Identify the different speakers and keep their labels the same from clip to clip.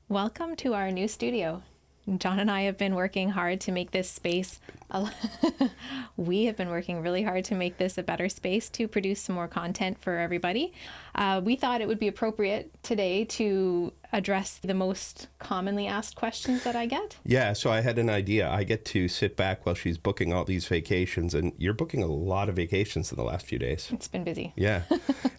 Speaker 1: Welcome to our new studio. John and I have been working hard to make this space, we have been working really hard to make this a better space to produce some more content for everybody. We thought it would be appropriate today to address the most commonly asked questions that I get.
Speaker 2: Yeah, so I had an idea. I get to sit back while she's booking all these vacations, and you're booking a lot of vacations in the last few days.
Speaker 1: It's been busy.
Speaker 2: Yeah.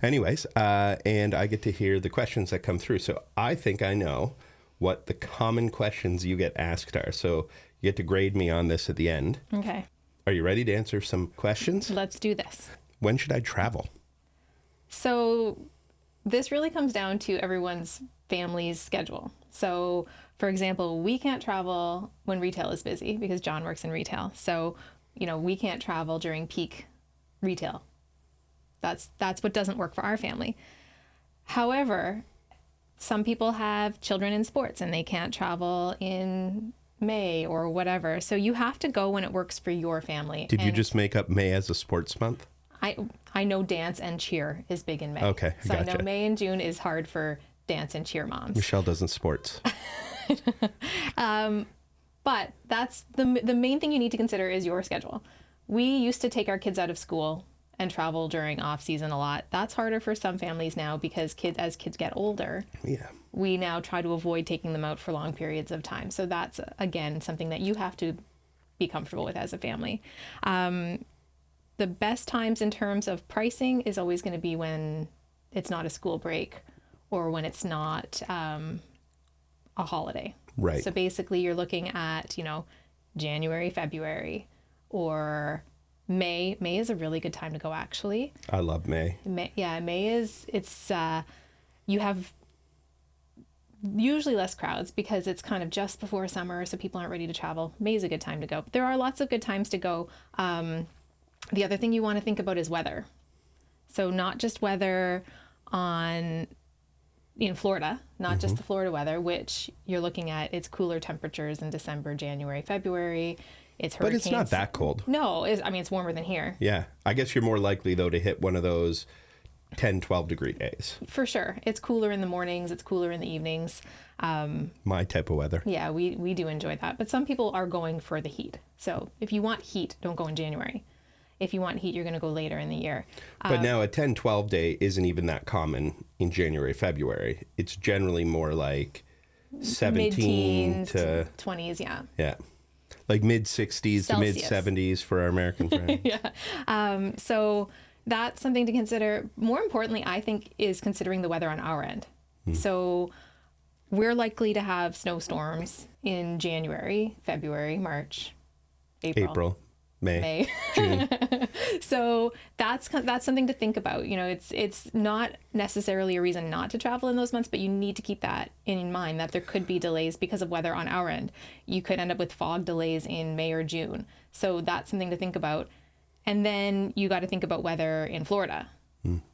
Speaker 2: Anyways, and I get to hear the questions that come through. So I think I know what the common questions you get asked are. So you get to grade me on this at the end.
Speaker 1: Okay.
Speaker 2: Are you ready to answer some questions?
Speaker 1: Let's do this.
Speaker 2: When should I travel?
Speaker 1: So this really comes down to everyone's family's schedule. So for example, we can't travel when retail is busy because John works in retail. So, we can't travel during peak retail. That's what doesn't work for our family. However, some people have children in sports and they can't travel in May or whatever. So you have to go when it works for your family.
Speaker 2: Did you just make up May as a sports month?
Speaker 1: I know dance and cheer is big in May.
Speaker 2: Okay,
Speaker 1: so
Speaker 2: gotcha.
Speaker 1: I know May and June is hard for dance and cheer moms.
Speaker 2: Michelle doesn't sports.
Speaker 1: But that's the main thing you need to consider is your schedule. We used to take our kids out of school and travel during off season a lot. That's harder for some families now because as kids get older, we now try to avoid taking them out for long periods of time. So that's, again, something that you have to be comfortable with as a family. The best times in terms of pricing is always going to be when it's not a school break or when it's not a holiday.
Speaker 2: Right.
Speaker 1: So basically you're looking at, January, February, or May. May is a really good time to go, actually.
Speaker 2: I love May.
Speaker 1: May you have usually less crowds because it's kind of just before summer, so people aren't ready to travel. May is a good time to go. There are lots of good times to go. The other thing you want to think about is weather. So not just weather in Florida, not just the Florida weather, which you're looking at, it's cooler temperatures in December, January, February. It's hurricanes.
Speaker 2: But it's not that cold.
Speaker 1: No, it's warmer than here.
Speaker 2: Yeah. I guess you're more likely, though, to hit one of those 10, 12 degree days.
Speaker 1: For sure. It's cooler in the mornings. It's cooler in the evenings.
Speaker 2: My type of weather.
Speaker 1: Yeah, we do enjoy that. But some people are going for the heat. So if you want heat, don't go in January. If you want heat, you're going to go later in the year.
Speaker 2: But now a 10, 12 day isn't even that common in January, February. It's generally more like 17
Speaker 1: mid-teens
Speaker 2: to
Speaker 1: 20s, yeah.
Speaker 2: Yeah. Like mid 60s to mid 70s for our American friends.
Speaker 1: Yeah. So that's something to consider. More importantly, I think, is considering the weather on our end. So we're likely to have snowstorms in January, February, March, April. May.
Speaker 2: June.
Speaker 1: So that's something to think about. It's not necessarily a reason not to travel in those months, but you need to keep that in mind that there could be delays because of weather on our end. You could end up with fog delays in May or June. So that's something to think about. And then you got to think about weather in Florida,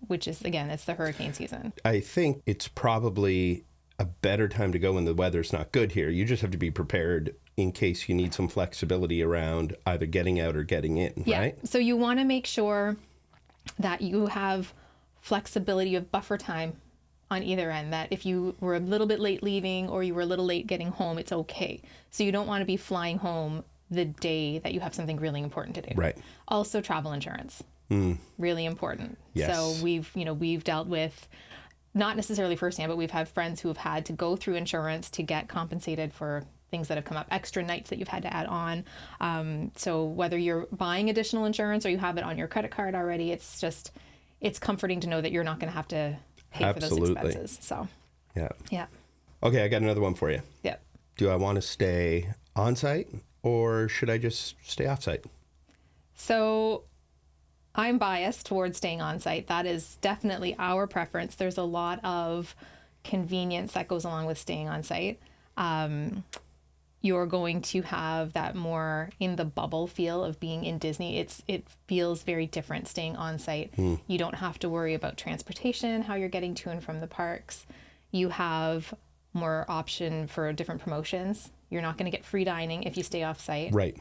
Speaker 1: which is, again, it's the hurricane season.
Speaker 2: I think it's probably a better time to go when the weather's not good here. You just have to be prepared in case you need some flexibility around either getting out or getting in, right?
Speaker 1: So you want to make sure that you have flexibility of buffer time on either end, that if you were a little bit late leaving or you were a little late getting home, it's okay. So you don't want to be flying home the day that you have something really important to do.
Speaker 2: Right.
Speaker 1: Also, travel insurance, really important.
Speaker 2: Yes.
Speaker 1: So we've dealt with, not necessarily firsthand, but we've had friends who have had to go through insurance to get compensated for things that have come up, extra nights that you've had to add on. So whether you're buying additional insurance or you have it on your credit card already, it's comforting to know that you're not going to have to pay for those expenses. So yeah.
Speaker 2: Okay, I got another one for you.
Speaker 1: Yeah.
Speaker 2: Do I want to stay on-site or should I just stay off-site?
Speaker 1: So I'm biased towards staying on site. That is definitely our preference. There's a lot of convenience that goes along with staying on site. You're going to have that more in the bubble feel of being in Disney. It feels very different staying on site. You don't have to worry about transportation, how you're getting to and from the parks. You have more option for different promotions. You're not going to get free dining if you stay off site.
Speaker 2: Right.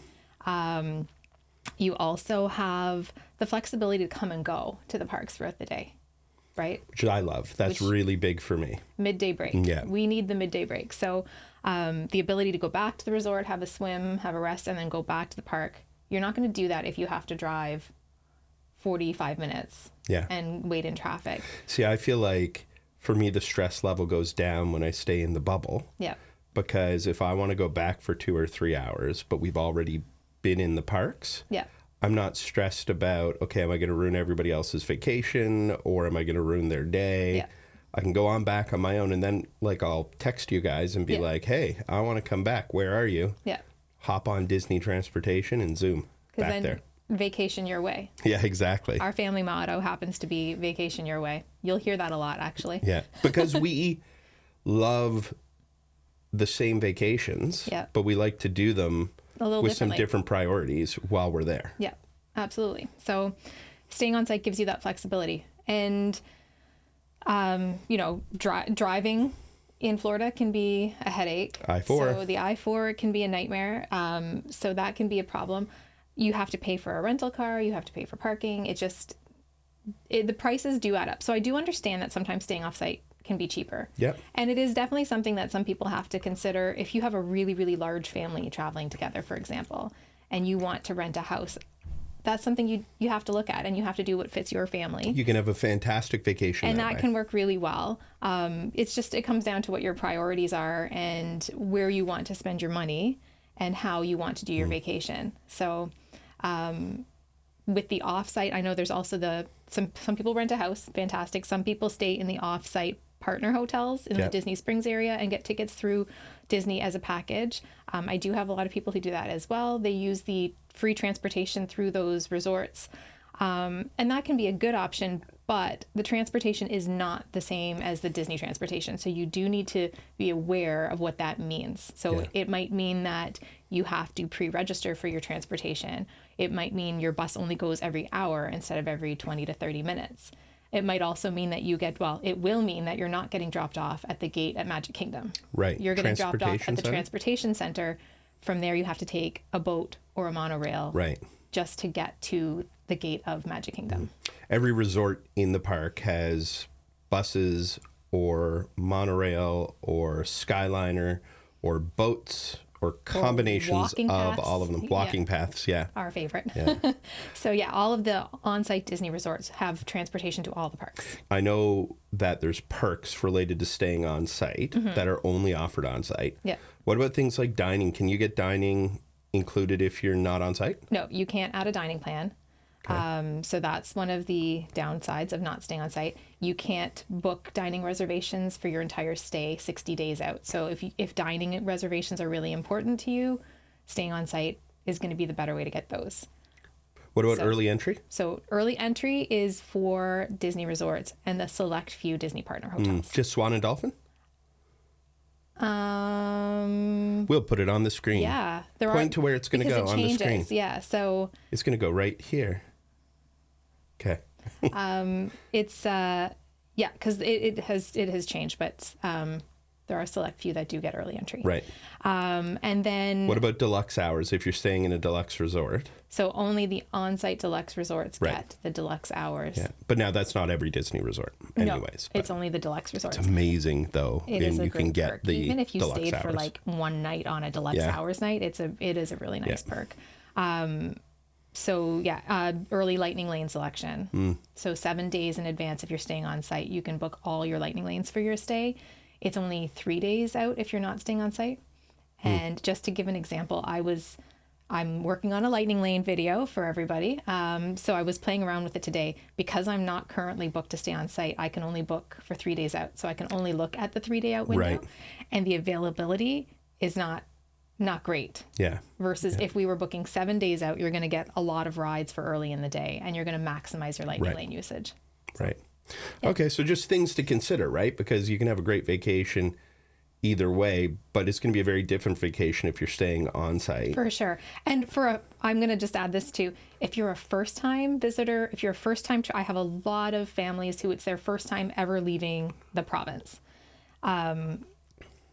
Speaker 1: You also have the flexibility to come and go to the parks throughout the day. right?
Speaker 2: Which I love. That's really big for me.
Speaker 1: Midday break.
Speaker 2: Yeah.
Speaker 1: We need the midday break. So the ability to go back to the resort, have a swim, have a rest, and then go back to the park. You're not going to do that if you have to drive 45 minutes and wait in traffic.
Speaker 2: See, I feel like for me, the stress level goes down when I stay in the bubble.
Speaker 1: Yeah.
Speaker 2: Because if I want to go back for 2 or 3 hours, but we've already been in the parks, I'm not stressed about, okay, am I going to ruin everybody else's vacation or am I going to ruin their day?
Speaker 1: Yeah.
Speaker 2: I can go on back on my own and then like I'll text you guys and be like, hey, I want to come back. Where are you?
Speaker 1: Yeah.
Speaker 2: Hop on Disney transportation and zoom back
Speaker 1: then
Speaker 2: there.
Speaker 1: Vacation your way.
Speaker 2: Yeah, exactly.
Speaker 1: Our family motto happens to be vacation your way. You'll hear that a lot, actually.
Speaker 2: Yeah, because we love the same vacations, but we like to do them with some different priorities while we're there.
Speaker 1: Yeah, absolutely. So staying on site gives you that flexibility. And, you know, driving in Florida can be a headache.
Speaker 2: I-4.
Speaker 1: So the I-4 can be a nightmare. So that can be a problem. You have to pay for a rental car. You have to pay for parking. The prices do add up. So I do understand that sometimes staying off site can be cheaper.
Speaker 2: Yep.
Speaker 1: And it is definitely something that some people have to consider. If you have a really, really large family traveling together, for example, and you want to rent a house, that's something you have to look at, and you have to do what fits your family.
Speaker 2: You can have a fantastic vacation.
Speaker 1: And that can work really well. It comes down to what your priorities are and where you want to spend your money and how you want to do your vacation. So with the offsite, I know there's also some people rent a house, fantastic. Some people stay in the offsite partner hotels in the Disney Springs area and get tickets through Disney as a package. I do have a lot of people who do that as well. They use the free transportation through those resorts. And that can be a good option, but the transportation is not the same as the Disney transportation. So you do need to be aware of what that means. So it might mean that you have to pre-register for your transportation. It might mean your bus only goes every hour instead of every 20 to 30 minutes. It might also mean that it will mean that you're not getting dropped off at the gate at Magic Kingdom.
Speaker 2: Right.
Speaker 1: You're getting dropped off at the transportation center. From there, you have to take a boat or a monorail.
Speaker 2: Right.
Speaker 1: Just to get to the gate of Magic Kingdom.
Speaker 2: Every resort in the park has buses or monorail or Skyliner or boats or combinations of all of them. Walking paths,
Speaker 1: Our favorite. So all of the on-site Disney resorts have transportation to all the parks.
Speaker 2: I know that there's perks related to staying on site that are only offered on site.
Speaker 1: Yeah.
Speaker 2: What about things like dining? Can you get dining included if you're not on site?
Speaker 1: No, you can't add a dining plan. Okay. So that's one of the downsides of not staying on site. You can't book dining reservations for your entire stay 60 days out. So if dining reservations are really important to you, staying on site is going to be the better way to get those.
Speaker 2: What about early entry?
Speaker 1: So early entry is for Disney resorts and the select few Disney partner hotels.
Speaker 2: Just Swan and Dolphin? We'll put it on the screen.
Speaker 1: Yeah.
Speaker 2: Point to where it's going to go on the screen.
Speaker 1: Yeah. So
Speaker 2: it's going to go right here. Okay.
Speaker 1: It's because it has changed, but there are a select few that do get early entry.
Speaker 2: Right.
Speaker 1: And then
Speaker 2: what about deluxe hours if you're staying in a deluxe resort?
Speaker 1: So only the on-site deluxe resorts get the deluxe hours.
Speaker 2: Yeah. But now that's not every Disney resort anyways.
Speaker 1: No, it's only the deluxe resorts.
Speaker 2: It's amazing though.
Speaker 1: It is a
Speaker 2: you
Speaker 1: great
Speaker 2: can get
Speaker 1: perk.
Speaker 2: the
Speaker 1: even if you
Speaker 2: deluxe
Speaker 1: stayed
Speaker 2: hours.
Speaker 1: for like one night on a deluxe hours night, it is a really nice perk. Early lightning lane selection. So 7 days in advance if you're staying on site, you can book all your lightning lanes for your stay. It's only 3 days out if you're not staying on site. And just to give an example, I'm working on a lightning lane video for everybody. So I was playing around with it today. Because I'm not currently booked to stay on site, I can only book for 3 days out. So I can only look at the 3 day out window.
Speaker 2: Right.
Speaker 1: And the availability is not great.
Speaker 2: Yeah.
Speaker 1: Versus if we were booking 7 days out, you're going to get a lot of rides for early in the day and you're going to maximize your lightning lane usage.
Speaker 2: Right. Okay. So just things to consider, right? Because you can have a great vacation either way, but it's going to be a very different vacation if you're staying on site.
Speaker 1: For sure. And I'm going to just add this too. If you're a first time visitor, if you're a first time, I have a lot of families who it's their first time ever leaving the province.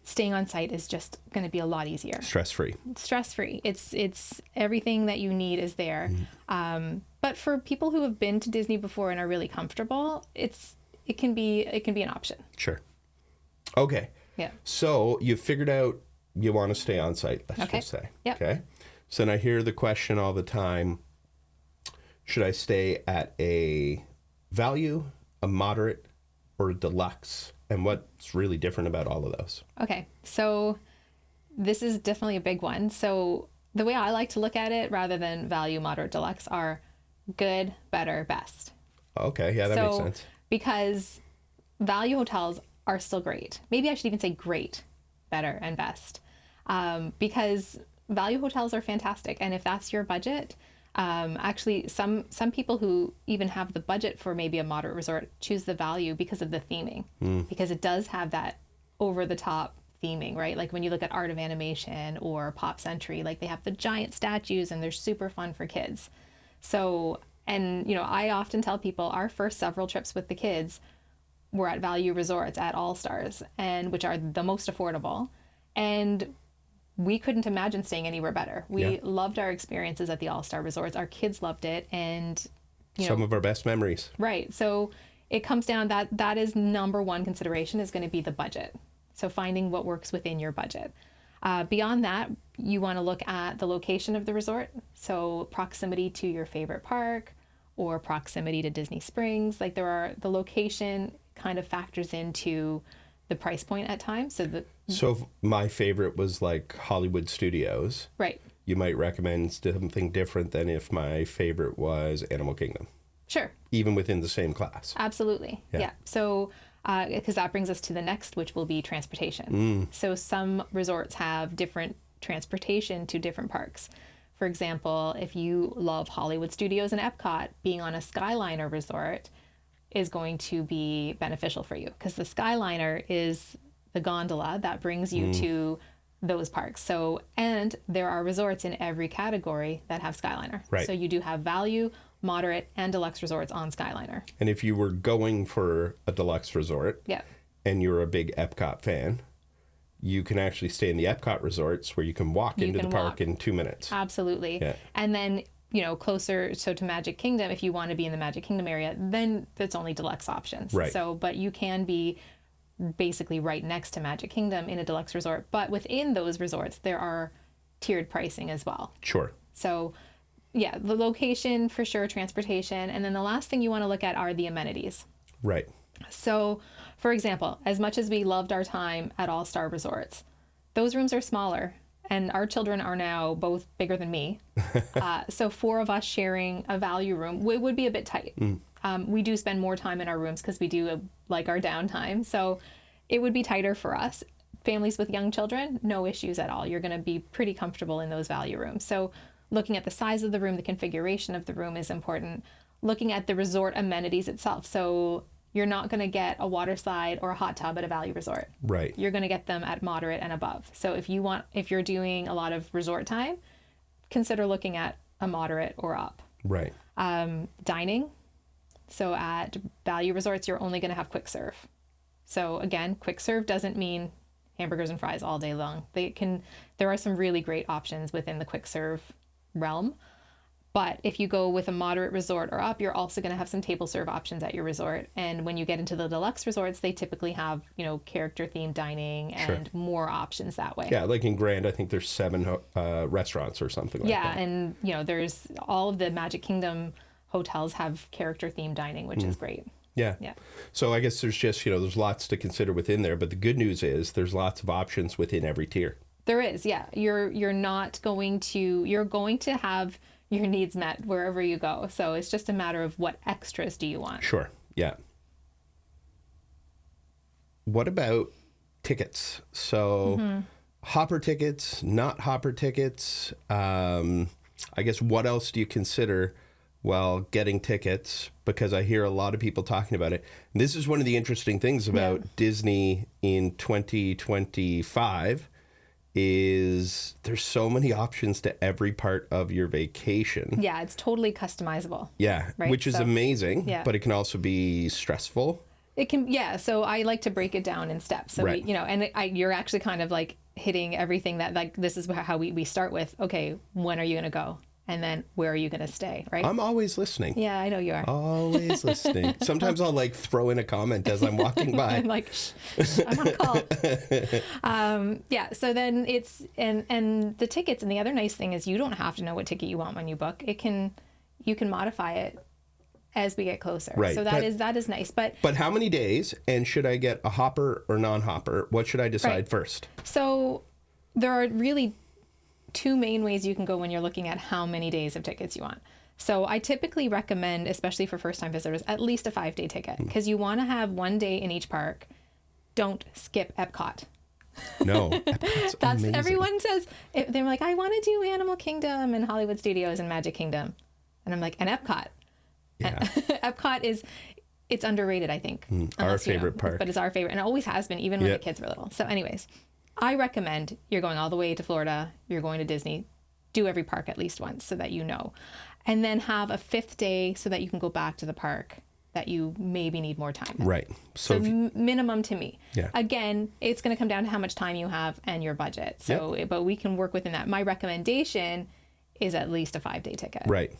Speaker 1: Staying on site is just going to be a lot easier.
Speaker 2: Stress-free.
Speaker 1: Stress-free. It's everything that you need is there. But for people who have been to Disney before and are really comfortable, it's it can be an option.
Speaker 2: Sure. Okay.
Speaker 1: Yeah.
Speaker 2: So you figured out you want to stay on site, let's
Speaker 1: Okay.
Speaker 2: just say.
Speaker 1: Yep.
Speaker 2: Okay. So then I hear the question all the time, should I stay at a value, a moderate, or a deluxe? And what's really different about all of those?
Speaker 1: Okay. So this is definitely a big one. So the way I like to look at it, rather than value, moderate, deluxe, are good, better, best.
Speaker 2: Okay. Yeah, that makes sense.
Speaker 1: Because value hotels are still great. Maybe I should even say great, better, and best. Because value hotels are fantastic. And if that's your budget, actually some people who even have the budget for maybe a moderate resort choose the value because of the theming, because it does have that over the top theming, right? Like when you look at Art of Animation or Pop Century, like they have the giant statues and they're super fun for kids. So, and you know, I often tell people our first several trips with the kids were at value resorts at All Stars, and which are the most affordable. And we couldn't imagine staying anywhere better. We loved our experiences at the All-Star resorts. Our kids loved it. And
Speaker 2: some of our best memories.
Speaker 1: Right. So it comes down that is number one consideration is going to be the budget. So finding what works within your budget. Beyond that, you want to look at the location of the resort. So proximity to your favorite park or proximity to Disney Springs. Like the location kind of factors into the price point at times. So
Speaker 2: if my favorite was like Hollywood Studios.
Speaker 1: Right.
Speaker 2: You might recommend something different than if my favorite was Animal Kingdom.
Speaker 1: Sure.
Speaker 2: Even within the same class.
Speaker 1: Absolutely. Yeah. So, because that brings us to the next, which will be transportation. So some resorts have different transportation to different parks. For example, if you love Hollywood Studios and Epcot, being on a Skyliner resort is going to be beneficial for you, because the Skyliner is the gondola that brings you to those parks. So, and there are resorts in every category that have Skyliner.
Speaker 2: Right.
Speaker 1: So you do have value, moderate, and deluxe resorts on Skyliner.
Speaker 2: And if you were going for a deluxe resort, and you're a big Epcot fan, you can actually stay in the Epcot resorts where you can walk into the park in 2 minutes.
Speaker 1: Absolutely.
Speaker 2: Yeah.
Speaker 1: And then, you know, closer to Magic Kingdom, if you want to be in the Magic Kingdom area, then that's only deluxe options.
Speaker 2: Right.
Speaker 1: So, but you can be basically right next to Magic Kingdom in a deluxe resort. But within those resorts, there are tiered pricing as well.
Speaker 2: Sure.
Speaker 1: So, yeah, the location for sure, transportation. And then the last thing you want to look at are the amenities.
Speaker 2: Right.
Speaker 1: So, for example, as much as we loved our time at All-Star resorts, those rooms are smaller. And our children are now both bigger than me. So 4 of us sharing a value room would be a bit tight. We do spend more time in our rooms because we do like our downtime. So it would be tighter for us. Families with young children, no issues at all. You're going to be pretty comfortable in those value rooms. So looking at the size of the room, the configuration of the room is important. Looking at the resort amenities itself. So you're not going to get a water slide or a hot tub at a value resort.
Speaker 2: Right.
Speaker 1: You're going to get them at moderate and above. So if you're doing a lot of resort time, consider looking at a moderate or up.
Speaker 2: Right.
Speaker 1: Dining. So at value resorts, you're only going to have quick serve. So again, quick serve doesn't mean hamburgers and fries all day long. There are some really great options within the quick serve realm. But if you go with a moderate resort or up, you're also going to have some table serve options at your resort. And when you get into the deluxe resorts, they typically have, you know, character themed dining and more options that way.
Speaker 2: Yeah, like in Grand, I think there's 7 restaurants or something like that.
Speaker 1: Yeah, and you know, there's all of the Magic Kingdom hotels have character themed dining, which is great.
Speaker 2: Yeah. So I guess there's just, you know, there's lots to consider within there, but the good news is there's lots of options within every tier.
Speaker 1: There is, yeah. You're going to have your needs met wherever you go. So it's just a matter of what extras do you want.
Speaker 2: Sure. Yeah. What about tickets? So hopper tickets, not hopper tickets. I guess what else do you consider while getting tickets? Because I hear a lot of people talking about it. And this is one of the interesting things about Disney in 2025 is there's so many options to every part of your vacation.
Speaker 1: Yeah, it's totally customizable.
Speaker 2: Yeah, right? Which is amazing, but it can also be stressful.
Speaker 1: It can, yeah. So I like to break it down in steps. So, you're actually kind of like hitting everything that, like, this is how we start with, okay, when are you going to go? And then where are you going to stay, right?
Speaker 2: I'm always listening.
Speaker 1: Yeah, I know you are.
Speaker 2: Always listening. Sometimes I'll like throw in a comment as I'm walking by.
Speaker 1: I'm like, shh, I'm on a call. Yeah, so then it's, and the tickets, and the other nice thing is you don't have to know what ticket you want when you book. You can modify it as we get closer.
Speaker 2: Right.
Speaker 1: So that is nice. But
Speaker 2: how many days, and should I get a hopper or non-hopper? What should I decide first?
Speaker 1: So there are really two main ways you can go when you're looking at how many days of tickets you want. So I typically recommend, especially for first-time visitors, at least a 5-day ticket, because you want to have 1 day in each park. Don't skip Epcot.
Speaker 2: No, Epcot's amazing.
Speaker 1: Everyone says, they're like, I want to do Animal Kingdom and Hollywood Studios and Magic Kingdom. And I'm like, and Epcot.
Speaker 2: Yeah.
Speaker 1: Epcot it's underrated, I think.
Speaker 2: Our favorite park.
Speaker 1: But it's our favorite, and it always has been, even when the kids were little. So anyways, I recommend you're going all the way to Florida, you're going to Disney, do every park at least once so that you know. And then have a 5th day so that you can go back to the park that you maybe need more time in.
Speaker 2: Right.
Speaker 1: So minimum to me.
Speaker 2: Yeah.
Speaker 1: Again, it's going to come down to how much time you have and your budget. So, but we can work within that. My recommendation is at least a 5-day ticket.
Speaker 2: Right.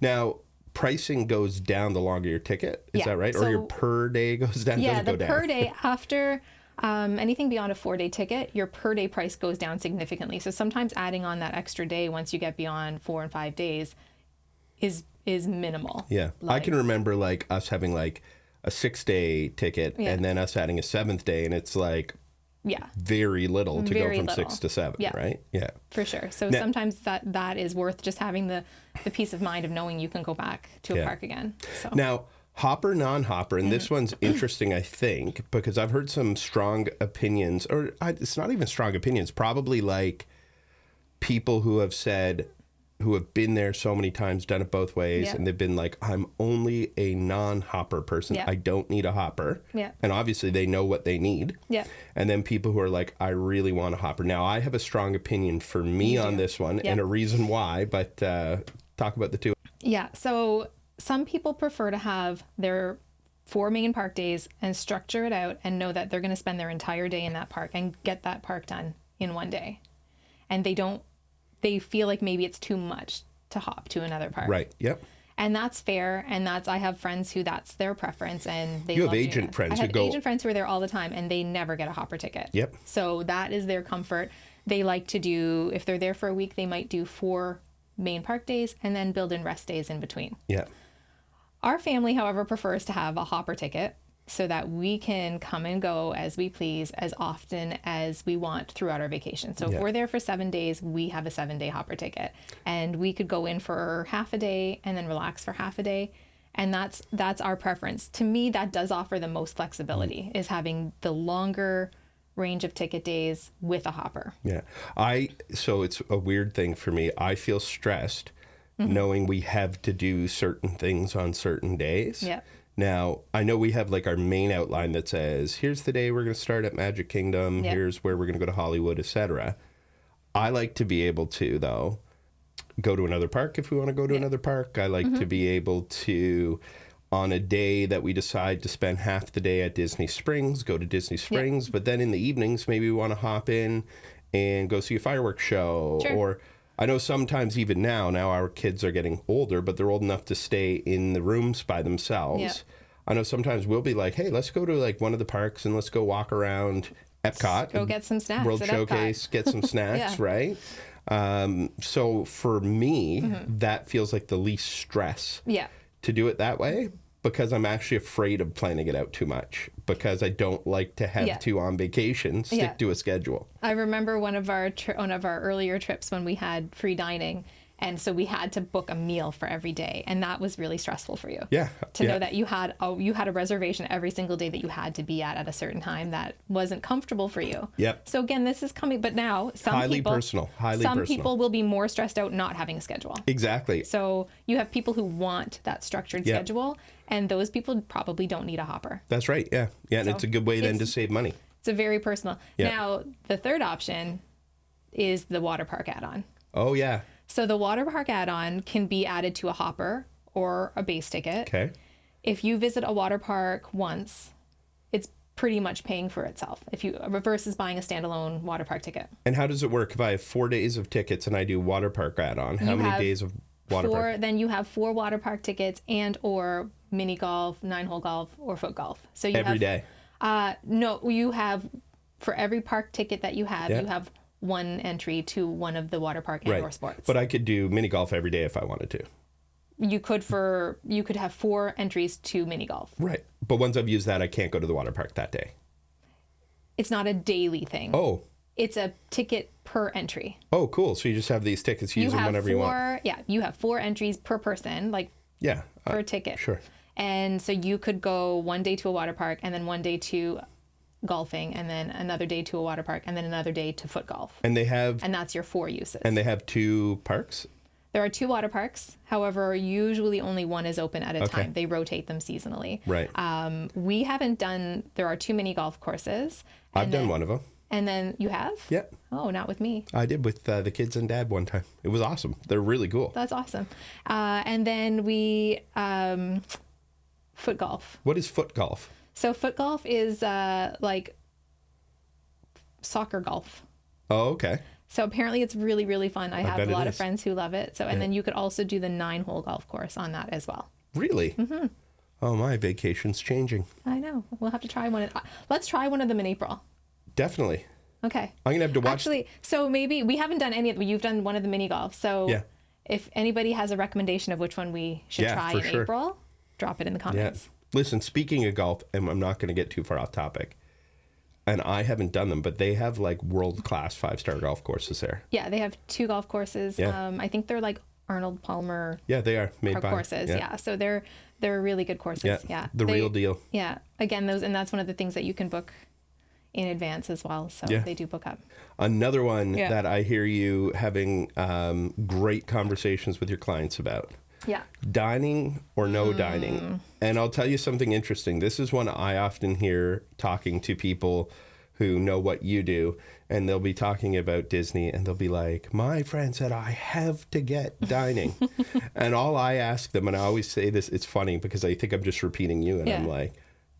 Speaker 2: Now, pricing goes down the longer your ticket. Is that right? Or your per day goes down?
Speaker 1: Yeah,
Speaker 2: the
Speaker 1: per day after anything beyond a 4-day ticket, your per day price goes down significantly. So sometimes adding on that extra day once you get beyond 4 and 5 days is minimal.
Speaker 2: Yeah. I can remember like us having like a 6-day ticket and then us adding a 7th day, and it's like very little to go from 6 to 7, right? Yeah.
Speaker 1: For sure. So sometimes that is worth just having the peace of mind of knowing you can go back to a park again. So.
Speaker 2: Now, hopper, non-hopper, and this one's interesting, I think, because I've heard some strong opinions, or it's not even strong opinions, probably like people who have said, who have been there so many times, done it both ways, and they've been like, I'm only a non-hopper person. I don't need a hopper. And obviously they know what they need. And then people who are like, I really want a hopper. Now, I have a strong opinion for me on this one and a reason why, but talk about the two.
Speaker 1: Yeah, so some people prefer to have their 4 main park days and structure it out and know that they're going to spend their entire day in that park and get that park done in 1 day. And they feel like maybe it's too much to hop to another park.
Speaker 2: Right. Yep.
Speaker 1: And that's fair. And I have friends who that's their preference, and they
Speaker 2: You have agent friends who go.
Speaker 1: Agent friends who are there all the time, and they never get a hopper ticket.
Speaker 2: Yep.
Speaker 1: So that is their comfort. They like to do, if they're there for a week, they might do 4 main park days and then build in rest days in between.
Speaker 2: Yeah.
Speaker 1: Our family, however, prefers to have a hopper ticket so that we can come and go as we please as often as we want throughout our vacation. So if we're there for 7 days, we have a 7-day hopper ticket, and we could go in for half a day and then relax for half a day. And that's our preference. To me, that does offer the most flexibility, is having the longer range of ticket days with a hopper.
Speaker 2: Yeah. So it's a weird thing for me. I feel stressed knowing we have to do certain things on certain days.
Speaker 1: Yeah.
Speaker 2: Now, I know we have like our main outline that says, here's the day we're going to start at Magic Kingdom, here's where we're going to go to Hollywood, etc. I like to be able to, though, go to another park if we want to go to another park. I like to be able to, on a day that we decide to spend half the day at Disney Springs, go to Disney Springs, but then in the evenings, maybe we want to hop in and go see a fireworks show.
Speaker 1: Sure.
Speaker 2: Or I know sometimes even now our kids are getting older, but they're old enough to stay in the rooms by themselves.
Speaker 1: Yeah.
Speaker 2: I know sometimes we'll be like, hey, let's go to like one of the parks and let's go walk around Epcot.
Speaker 1: Go get some snacks.
Speaker 2: World
Speaker 1: at
Speaker 2: Showcase,
Speaker 1: Epcot.
Speaker 2: get some snacks, right? So for me, that feels like the least stress to do it that way, because I'm actually afraid of planning it out too much, because I don't like to have to, on vacation, stick to a schedule.
Speaker 1: I remember one of our earlier trips when we had free dining, and so we had to book a meal for every day, and that was really stressful for you.
Speaker 2: Yeah.
Speaker 1: To know that you had a reservation every single day that you had to be at a certain time that wasn't comfortable for you.
Speaker 2: Yep.
Speaker 1: So again, this is coming, but now
Speaker 2: Highly personal.
Speaker 1: Some people will be more stressed out not having a schedule.
Speaker 2: Exactly.
Speaker 1: So you have people who want that structured schedule, and those people probably don't need a hopper.
Speaker 2: That's right. Yeah. Yeah. And it's a good way then to save money.
Speaker 1: It's a very personal.
Speaker 2: Yeah.
Speaker 1: Now, the third option is the water park add-on.
Speaker 2: Oh, yeah.
Speaker 1: So the water park add-on can be added to a hopper or a base ticket.
Speaker 2: Okay.
Speaker 1: If you visit a water park once, it's pretty much paying for itself if you versus buying a standalone water park ticket.
Speaker 2: And how does it work? If I have 4 days of tickets and I do water park add-on, how many days of water park?
Speaker 1: Then you have 4 water park tickets and or mini golf, 9-hole golf, or foot golf. So you
Speaker 2: every day?
Speaker 1: No, you have, for every park ticket that you have,
Speaker 2: Yeah.
Speaker 1: you have 1 entry to one of the water park and or sports.
Speaker 2: But I could do mini golf every day if I wanted to.
Speaker 1: You could have 4 entries to mini golf.
Speaker 2: Right. But once I've used that, I can't go to the water park that day.
Speaker 1: It's not a daily thing.
Speaker 2: Oh.
Speaker 1: It's a ticket per entry.
Speaker 2: Oh, cool. So you just have these tickets, use them whenever you want.
Speaker 1: Yeah, you have 4 entries per person, like per ticket.
Speaker 2: Sure.
Speaker 1: And so you could go 1 day to a water park and then 1 day to golfing and then another day to a water park and then another day to foot golf.
Speaker 2: And
Speaker 1: that's your 4 uses.
Speaker 2: And they have 2 parks?
Speaker 1: There are 2 water parks. However, usually only one is open at a time. They rotate them seasonally.
Speaker 2: Right.
Speaker 1: We haven't done, there are 2 mini golf courses.
Speaker 2: I've done one of them.
Speaker 1: And then you have?
Speaker 2: Yeah.
Speaker 1: Oh, not with me.
Speaker 2: I did with the kids and Dad one time. It was awesome. They're really cool.
Speaker 1: That's awesome. And then foot golf.
Speaker 2: What is foot golf?
Speaker 1: So foot golf is like soccer golf.
Speaker 2: Oh, okay.
Speaker 1: So apparently it's really, really fun. I have a lot of
Speaker 2: is.
Speaker 1: friends who love it. So, and then you could also do the 9-hole golf course on that as well.
Speaker 2: Really? Mm-hmm. Oh, my vacation's changing.
Speaker 1: I know. We'll have to try one. Let's try one of them in April.
Speaker 2: Definitely.
Speaker 1: Okay.
Speaker 2: I'm going to have to watch.
Speaker 1: Actually, so maybe we haven't done any of them. You've done one of the mini golf. So if anybody has a recommendation of which one we should try in April, drop it in the comments.
Speaker 2: Yeah. Listen, speaking of golf, and I'm not going to get too far off topic, and I haven't done them, but they have like world-class 5-star golf courses there.
Speaker 1: Yeah, they have 2 golf courses.
Speaker 2: Yeah.
Speaker 1: I think they're like Arnold Palmer.
Speaker 2: Yeah, they are made by
Speaker 1: courses. Yeah. So they're really good courses. Yeah.
Speaker 2: The real deal.
Speaker 1: Yeah. Again, that's one of the things that you can book in advance as well. So they do book up.
Speaker 2: Another one that I hear you having great conversations with your clients about.
Speaker 1: Yeah.
Speaker 2: Dining or no dining. And I'll tell you something interesting. This is one I often hear talking to people who know what you do, and they'll be talking about Disney and they'll be like, my friend said I have to get dining. And all I ask them, and I always say this, it's funny because I think I'm just repeating you, and I'm like,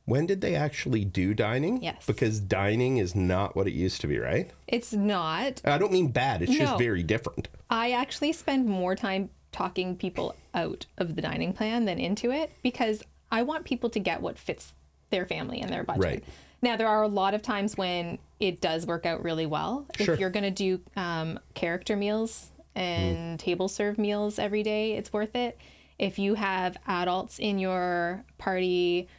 Speaker 2: when did they actually do dining?
Speaker 1: Yes.
Speaker 2: Because dining is not what it used to be, right?
Speaker 1: It's not.
Speaker 2: I don't mean bad. It's just very different.
Speaker 1: I actually spend more time talking people out of the dining plan than into it because I want people to get what fits their family and their budget.
Speaker 2: Right.
Speaker 1: Now, there are a lot of times when it does work out really well.
Speaker 2: Sure.
Speaker 1: If you're going to do character meals and table serve meals every day, it's worth it. If you have adults in your party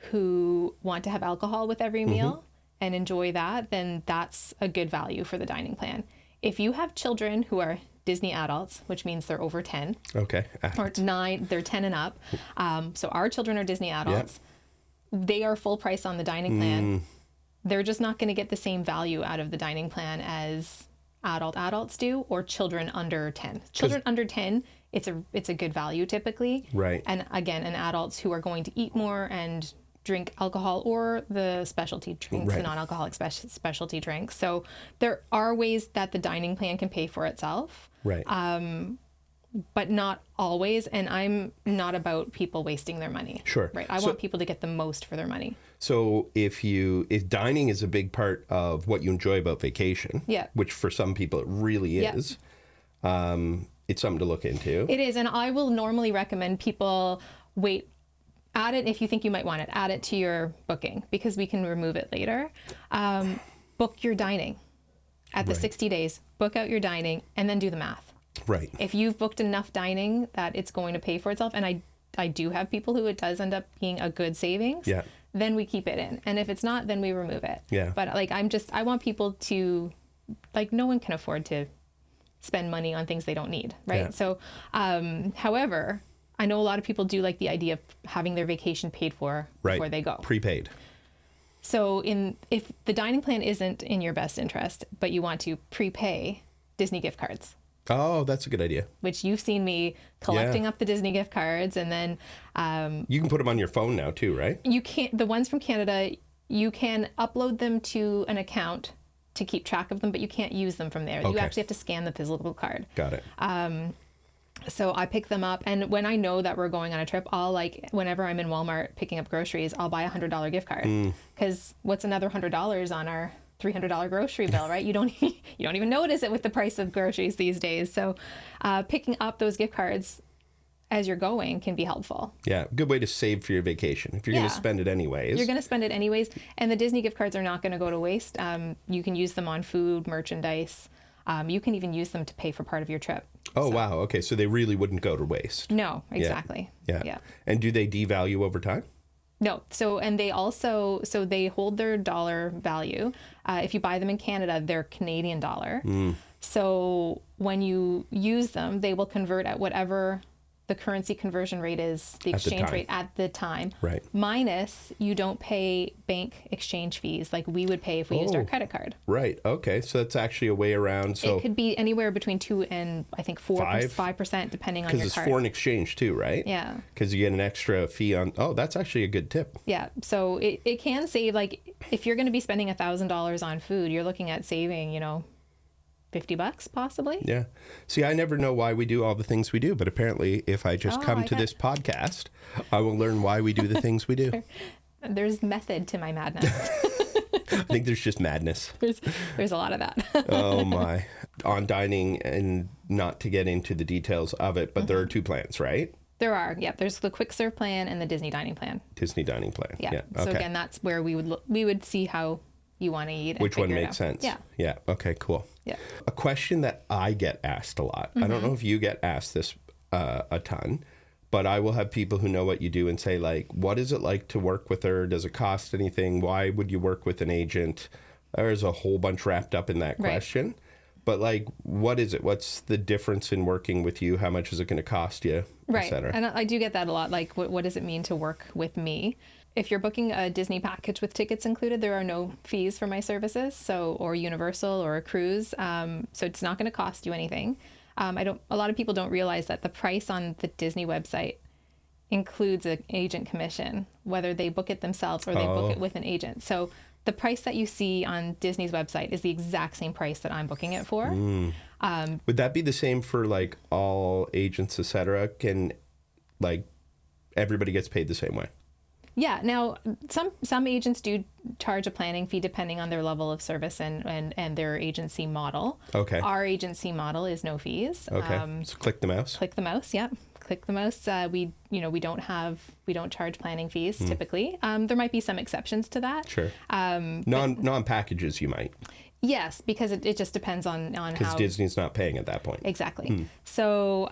Speaker 1: who want to have alcohol with every meal and enjoy that, then that's a good value for the dining plan. If you have children who are Disney adults, which means they're over 10.
Speaker 2: Okay.
Speaker 1: Or 9, they're 10 and up. So our children are Disney adults. They are full price on the dining plan. They're just not going to get the same value out of the dining plan as adults do, or children under 10. Children under 10, it's a good value typically.
Speaker 2: Right.
Speaker 1: And again, adults who are going to eat more and drink alcohol or the specialty drinks, the non-alcoholic specialty drinks. So there are ways that the dining plan can pay for itself.
Speaker 2: Right.
Speaker 1: But not always. And I'm not about people wasting their money.
Speaker 2: Sure.
Speaker 1: Right. I want people to get the most for their money.
Speaker 2: So if dining is a big part of what you enjoy about vacation, which for some people it really is, it's something to look into.
Speaker 1: It is. And I will normally recommend people add it if you think you might want it. Add it to your booking because we can remove it later. Book your dining at the 60 days. Book out your dining and then do the math.
Speaker 2: Right.
Speaker 1: If you've booked enough dining that it's going to pay for itself, and I do have people who it does end up being a good savings, then we keep it in. And if it's not, then we remove it.
Speaker 2: Yeah.
Speaker 1: But I want people to, no one can afford to spend money on things they don't need, right?
Speaker 2: Yeah.
Speaker 1: So, however, I know a lot of people do like the idea of having their vacation paid for before they go.
Speaker 2: Prepaid.
Speaker 1: So if the dining plan isn't in your best interest, but you want to prepay Disney gift cards.
Speaker 2: Oh, that's a good idea.
Speaker 1: Which you've seen me collecting up the Disney gift cards, and then
Speaker 2: you can put them on your phone now too, right?
Speaker 1: You can't. The ones from Canada, you can upload them to an account to keep track of them, but you can't use them from there.
Speaker 2: Okay.
Speaker 1: You actually have to scan the physical card.
Speaker 2: Got it.
Speaker 1: So I pick them up, and when I know that we're going on a trip, I'll like, whenever I'm in Walmart picking up groceries, I'll buy $100 gift card, because what's another $100 on our $300 grocery bill, right? You don't even notice it with the price of groceries these days. So picking up those gift cards as you're going can be helpful.
Speaker 2: Yeah, good way to save for your vacation. If you're going to spend it anyways.
Speaker 1: You're going to spend it anyways, and the Disney gift cards are not going to go to waste. You can use them on food, merchandise. You can even use them to pay for part of your trip.
Speaker 2: Oh, so. Wow. Okay, so they really wouldn't go to waste.
Speaker 1: No, exactly.
Speaker 2: Yeah. And do they devalue over time?
Speaker 1: No. So, and they also, so they hold their dollar value. If you buy them in Canada, they're Canadian dollar. So when you use them, they will convert at whatever the currency conversion rate is, the exchange rate at the time.
Speaker 2: Right.
Speaker 1: Minus, you don't pay bank exchange fees like we would pay if we used our credit card.
Speaker 2: Right. Okay. So that's actually a way around. So
Speaker 1: it could be anywhere between 2 and I think 5% depending on your card.
Speaker 2: Because it's foreign exchange too, right?
Speaker 1: Yeah.
Speaker 2: Because you get an extra fee on. Oh, that's actually a good tip.
Speaker 1: Yeah. So it can save, like, if you're going to be spending $1,000 on food, you're looking at saving, $50 possibly.
Speaker 2: Yeah. See, I never know why we do all the things we do, but apparently if I just come to this podcast, I will learn why we do the things we do.
Speaker 1: There's method to my madness.
Speaker 2: I think there's just madness.
Speaker 1: There's a lot of that.
Speaker 2: Oh my. On dining, and not to get into the details of it, but there are 2 plans, right?
Speaker 1: There are. Yeah. There's the quick serve plan and the Disney dining plan.
Speaker 2: Disney dining plan.
Speaker 1: Yeah. So again, that's where we would see how you want to eat.
Speaker 2: Which one makes sense?
Speaker 1: Yeah.
Speaker 2: Yeah. Okay, cool.
Speaker 1: Yeah.
Speaker 2: A question that I get asked a lot. I don't know if you get asked this a ton, but I will have people who know what you do and say, like, what is it like to work with her? Does it cost anything? Why would you work with an agent? There's a whole bunch wrapped up in that question. But like, what is it? What's the difference in working with you? How much is it going to cost you?
Speaker 1: Right.
Speaker 2: Et cetera?
Speaker 1: And I do get that a lot. Like, what does it mean to work with me? If you're booking a Disney package with tickets included, there are no fees for my services, or Universal or a cruise. So it's not going to cost you anything. A lot of people don't realize that the price on the Disney website includes an agent commission, whether they book it themselves or they book it with an agent. So the price that you see on Disney's website is the exact same price that I'm booking it for.
Speaker 2: Would that be the same for like all agents, et cetera? Can, like, everybody gets paid the same way?
Speaker 1: Yeah. Now, some agents do charge a planning fee depending on their level of service and their agency model.
Speaker 2: Okay.
Speaker 1: Our agency model is no fees.
Speaker 2: Okay. So click the mouse.
Speaker 1: Click the mouse. Yeah. Click the mouse. We don't charge planning fees typically. There might be some exceptions to that.
Speaker 2: Sure. Non-packages you might.
Speaker 1: Yes, because it just depends on how.
Speaker 2: Because Disney's not paying at that point.
Speaker 1: Exactly. So,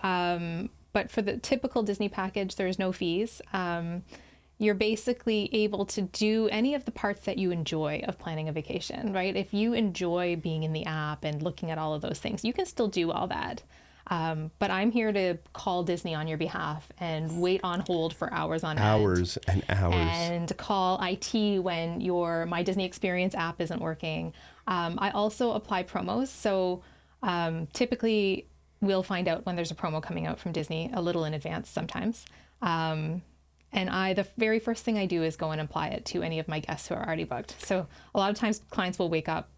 Speaker 1: but for the typical Disney package, there's no fees. You're basically able to do any of the parts that you enjoy of planning a vacation, right? If you enjoy being in the app and looking at all of those things, you can still do all that. But I'm here to call Disney on your behalf and wait on hold for hours on end.
Speaker 2: Hours and hours.
Speaker 1: And call IT when your My Disney Experience app isn't working. I also apply promos. So typically we'll find out when there's a promo coming out from Disney a little in advance sometimes. And the very first thing I do is go and apply it to any of my guests who are already booked. So a lot of times clients will wake up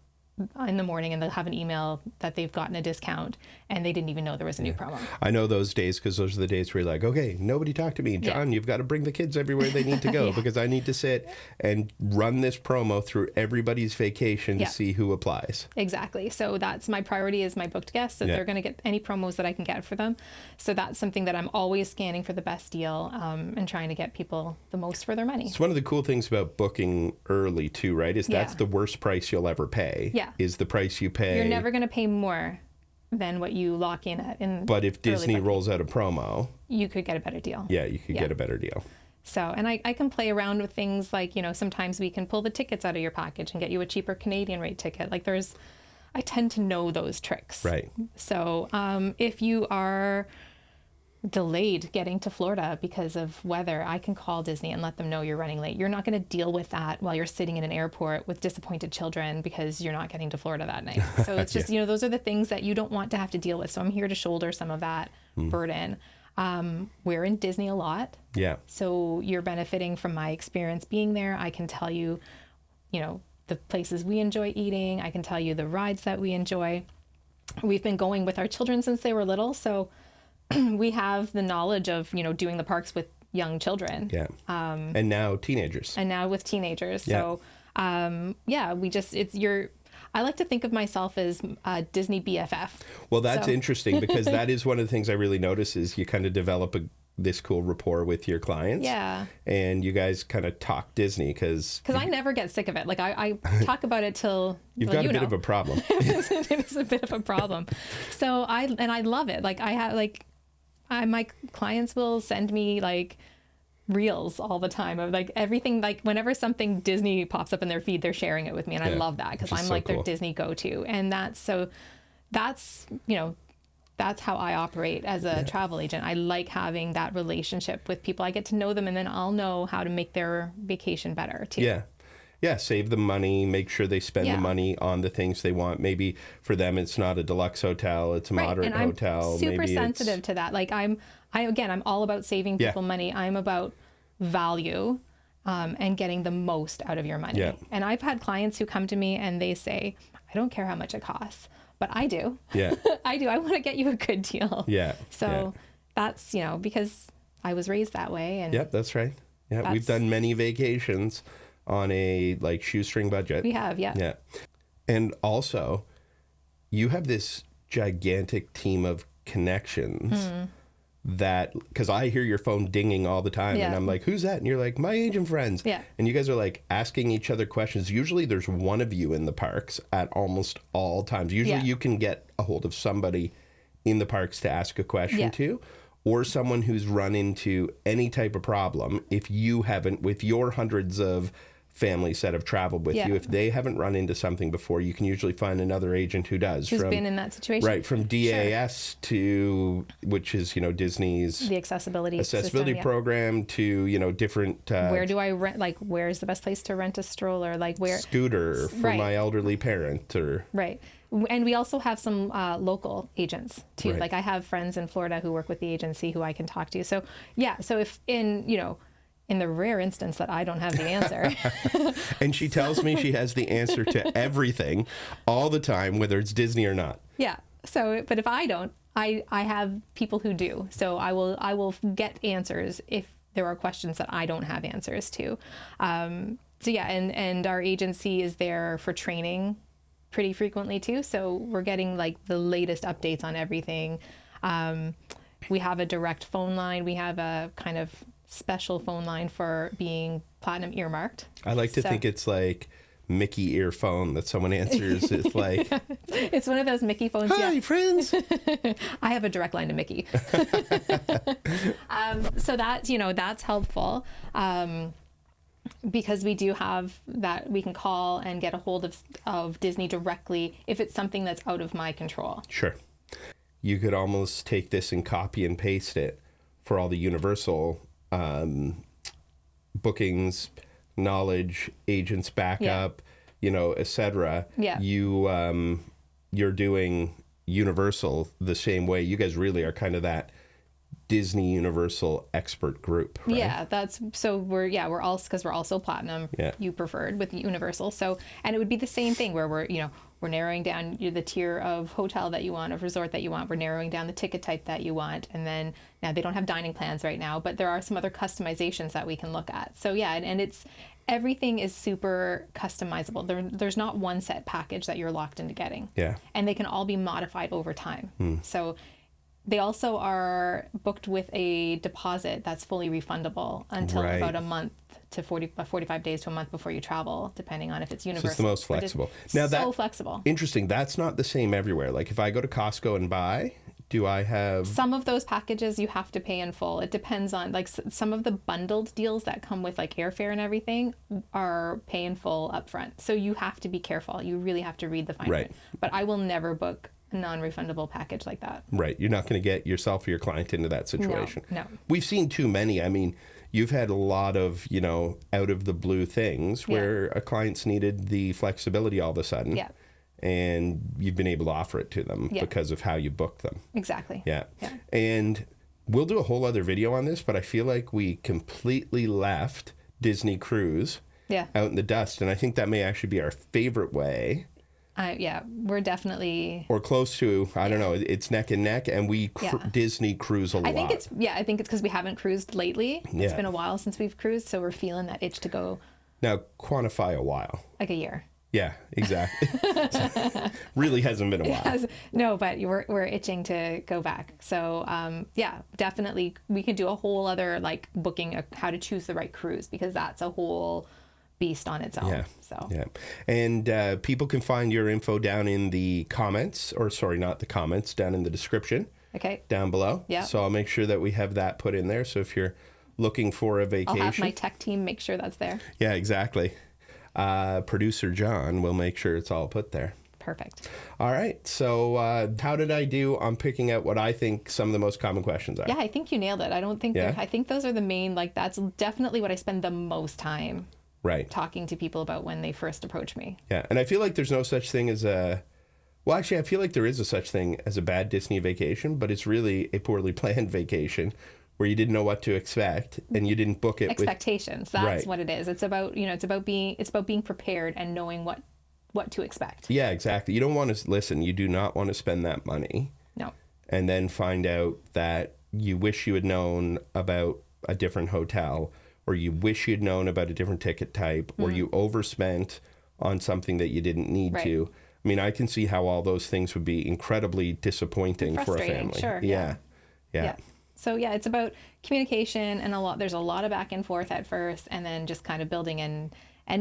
Speaker 1: in the morning and they'll have an email that they've gotten a discount and they didn't even know there was a new promo.
Speaker 2: I know those days, because those are the days where you're like, okay, nobody talk to me. John, you've got to bring the kids everywhere they need to go because I need to sit and run this promo through everybody's vacation to see who applies.
Speaker 1: Exactly. So that's my priority, is my booked guests. So they're going to get any promos that I can get for them. So that's something that I'm always scanning for the best deal and trying to get people the most for their money.
Speaker 2: It's one of the cool things about booking early too, right? Is that's the worst price you'll ever pay. Yeah. Is the price you pay.
Speaker 1: You're never going to pay more than what you lock in at.
Speaker 2: But if Disney rolls out a promo,
Speaker 1: you could get a better deal.
Speaker 2: Yeah, you could get a better deal.
Speaker 1: So, and I can play around with things like, sometimes we can pull the tickets out of your package and get you a cheaper Canadian rate ticket. Like I tend to know those tricks.
Speaker 2: Right.
Speaker 1: So if you are delayed getting to Florida because of weather, I can call Disney and let them know you're running late. You're not going to deal with that while you're sitting in an airport with disappointed children because you're not getting to Florida that night. So it's just, those are the things that you don't want to have to deal with. So I'm here to shoulder some of that burden. We're in Disney a lot.
Speaker 2: Yeah.
Speaker 1: So you're benefiting from my experience being there. I can tell you, the places we enjoy eating. I can tell you the rides that we enjoy. We've been going with our children since they were little. So we have the knowledge of, doing the parks with young children.
Speaker 2: Yeah. And now teenagers.
Speaker 1: And now with teenagers. So, I like to think of myself as a Disney BFF.
Speaker 2: Well, that's interesting because that is one of the things I really notice is you kind of develop this cool rapport with your clients.
Speaker 1: Yeah.
Speaker 2: And you guys kind of talk Disney because
Speaker 1: I never get sick of it. Like I talk about it till
Speaker 2: you've got a bit of a problem.
Speaker 1: It is a bit of a problem. So I love it. Like my clients will send me like reels all the time of like everything, like whenever something Disney pops up in their feed, they're sharing it with me, and I love that because I'm like their Disney go-to, and that's how I operate as a travel agent. I like having that relationship with people. I get to know them, and then I'll know how to make their vacation better too.
Speaker 2: Yeah, save them money, make sure they spend the money on the things they want. Maybe for them it's not a deluxe hotel, it's a moderate hotel.
Speaker 1: I'm super
Speaker 2: Maybe
Speaker 1: sensitive to that. Like I'm all about saving people money. I'm about value and getting the most out of your money.
Speaker 2: Yeah.
Speaker 1: And I've had clients who come to me and they say, I don't care how much it costs, but I do.
Speaker 2: Yeah.
Speaker 1: I do. I want to get you a good deal.
Speaker 2: Yeah.
Speaker 1: So that's, because I was raised that way. And
Speaker 2: yep, that's right. Yeah, we've done many vacations on a like shoestring budget.
Speaker 1: We have,
Speaker 2: Yeah. And also, you have this gigantic team of connections that, because I hear your phone dinging all the time and I'm like, who's that? And you're like, my agent friends.
Speaker 1: Yeah.
Speaker 2: And you guys are like asking each other questions. Usually there's one of you in the parks at almost all times. Usually you can get a hold of somebody in the parks to ask a question to, or someone who's run into any type of problem. If you haven't, with your hundreds of families that have traveled with you, if they haven't run into something before, you can usually find another agent who does.
Speaker 1: Who's been in that situation.
Speaker 2: Right, from DAS to, which is, Disney's
Speaker 1: the accessibility
Speaker 2: system, program to, different...
Speaker 1: where do I rent, like, where's the best place to rent a stroller? Like, where...
Speaker 2: Scooter for my elderly parent or...
Speaker 1: Right. And we also have some local agents too.
Speaker 2: Right.
Speaker 1: Like I have friends in Florida who work with the agency who I can talk to. So so if in the rare instance that I don't have the answer.
Speaker 2: And she tells me she has the answer to everything all the time, whether it's Disney or not.
Speaker 1: Yeah. So, but if I don't, I have people who do. So I will get answers if there are questions that I don't have answers to. And our agency is there for training pretty frequently too. So we're getting like the latest updates on everything. We have a direct phone line. We have a kind of special phone line for being platinum earmarked.
Speaker 2: I like to think it's like Mickey earphone that someone answers. It's like
Speaker 1: it's one of those Mickey phones.
Speaker 2: Hi, friends.
Speaker 1: I have a direct line to Mickey. So that's that's helpful. Because we do have that, we can call and get a hold of Disney directly if it's something that's out of my control.
Speaker 2: Sure. You could almost take this and copy and paste it for all the Universal bookings, knowledge, agents backup, etc.
Speaker 1: Yeah.
Speaker 2: You're doing Universal the same way. You guys really are kind of that Disney Universal expert group, right?
Speaker 1: Yeah, we're also platinum. You preferred with Universal, so and it would be the same thing where we're narrowing down the tier of hotel that you want, of resort that you want. We're narrowing down the ticket type that you want, and then now they don't have dining plans right now, but there are some other customizations that we can look at. So and it's everything is super customizable. There's not one set package that you're locked into getting.
Speaker 2: Yeah, and
Speaker 1: they can all be modified over time. So. They also are booked with a deposit that's fully refundable until about a month to 45 days to a month before you travel, depending on if it's Universal.
Speaker 2: So it's the most flexible.
Speaker 1: Flexible.
Speaker 2: Interesting. That's not the same everywhere. Like if I go to Costco and buy, do I have...
Speaker 1: Some of those packages you have to pay in full. It depends on, like some of the bundled deals that come with like airfare and everything are pay in full upfront. So you have to be careful. You really have to read the fine print. But I will never book non-refundable package like that.
Speaker 2: Right. You're not going to get yourself or your client into that situation.
Speaker 1: No.
Speaker 2: We've seen too many. I mean, you've had a lot of, out of the blue things where a client's needed the flexibility all of a sudden.
Speaker 1: Yeah.
Speaker 2: And you've been able to offer it to them because of how you book them.
Speaker 1: Exactly.
Speaker 2: Yeah. And we'll do a whole other video on this, but I feel like we completely left Disney Cruise out in the dust. And I think that may actually be our favorite way
Speaker 1: Yeah, we're definitely...
Speaker 2: Or close to, I don't know, it's neck and neck, and we Disney cruise a lot.
Speaker 1: I think it's because we haven't cruised lately.
Speaker 2: Yeah.
Speaker 1: It's been a while since we've cruised, so we're feeling that itch to go.
Speaker 2: Now, quantify a while.
Speaker 1: Like a year.
Speaker 2: Yeah, exactly. Really hasn't been a while.
Speaker 1: No, but we're itching to go back. So definitely we could do a whole other like booking of how to choose the right cruise, because that's a whole beast on its own.
Speaker 2: Yeah.
Speaker 1: So
Speaker 2: yeah. And people can find your info down in the comments, or sorry, not the comments, down in the description.
Speaker 1: Okay.
Speaker 2: Down below.
Speaker 1: Yeah.
Speaker 2: So I'll make sure that we have that put in there. So if you're looking for a vacation,
Speaker 1: I'll have my tech team make sure that's there.
Speaker 2: Yeah, exactly. Producer John will make sure it's all put there.
Speaker 1: Perfect.
Speaker 2: All right. So how did I do on picking out what I think some of the most common questions are?
Speaker 1: Yeah, I think you nailed it. I think those are the main, like that's definitely what I spend the most time talking to people about when they first approach me.
Speaker 2: Yeah. And I feel like there's no such thing as well, actually, I feel like there is a such thing as a bad Disney vacation, but it's really a poorly planned vacation where you didn't know what to expect and you didn't book it
Speaker 1: expectations. That's what it is. It's about, it's about being prepared and knowing what to expect.
Speaker 2: Yeah, exactly. You don't want to listen. You do not want to spend that money.
Speaker 1: No.
Speaker 2: And then find out that you wish you had known about a different hotel, or you wish you'd known about a different ticket type, or you overspent on something that you didn't need to. I mean, I can see how all those things would be incredibly disappointing for a family.
Speaker 1: Sure.
Speaker 2: Yeah.
Speaker 1: So yeah, it's about communication, and there's a lot of back and forth at first, and then just kind of building and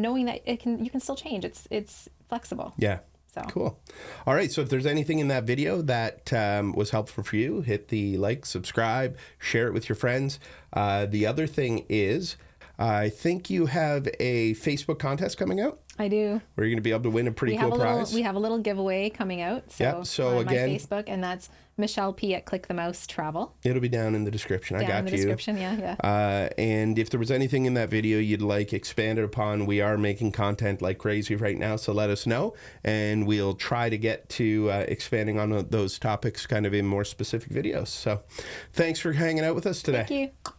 Speaker 1: knowing that you can still change. It's flexible.
Speaker 2: Yeah.
Speaker 1: So
Speaker 2: cool. All right. So if there's anything in that video that was helpful for you, hit the like, subscribe, share it with your friends. The other thing is, I think you have a Facebook contest coming out.
Speaker 1: I do.
Speaker 2: Where you're going to be able to win a pretty cool prize.
Speaker 1: We have a little giveaway coming out. So on again, my Facebook, and that's Michelle P at Click the Mouse Travel.
Speaker 2: It'll be down in the description. I got you.
Speaker 1: Down in the description, yeah.
Speaker 2: And if there was anything in that video you'd like expanded upon, we are making content like crazy right now, so let us know, and we'll try to get to expanding on those topics kind of in more specific videos. So thanks for hanging out with us today.
Speaker 1: Thank you.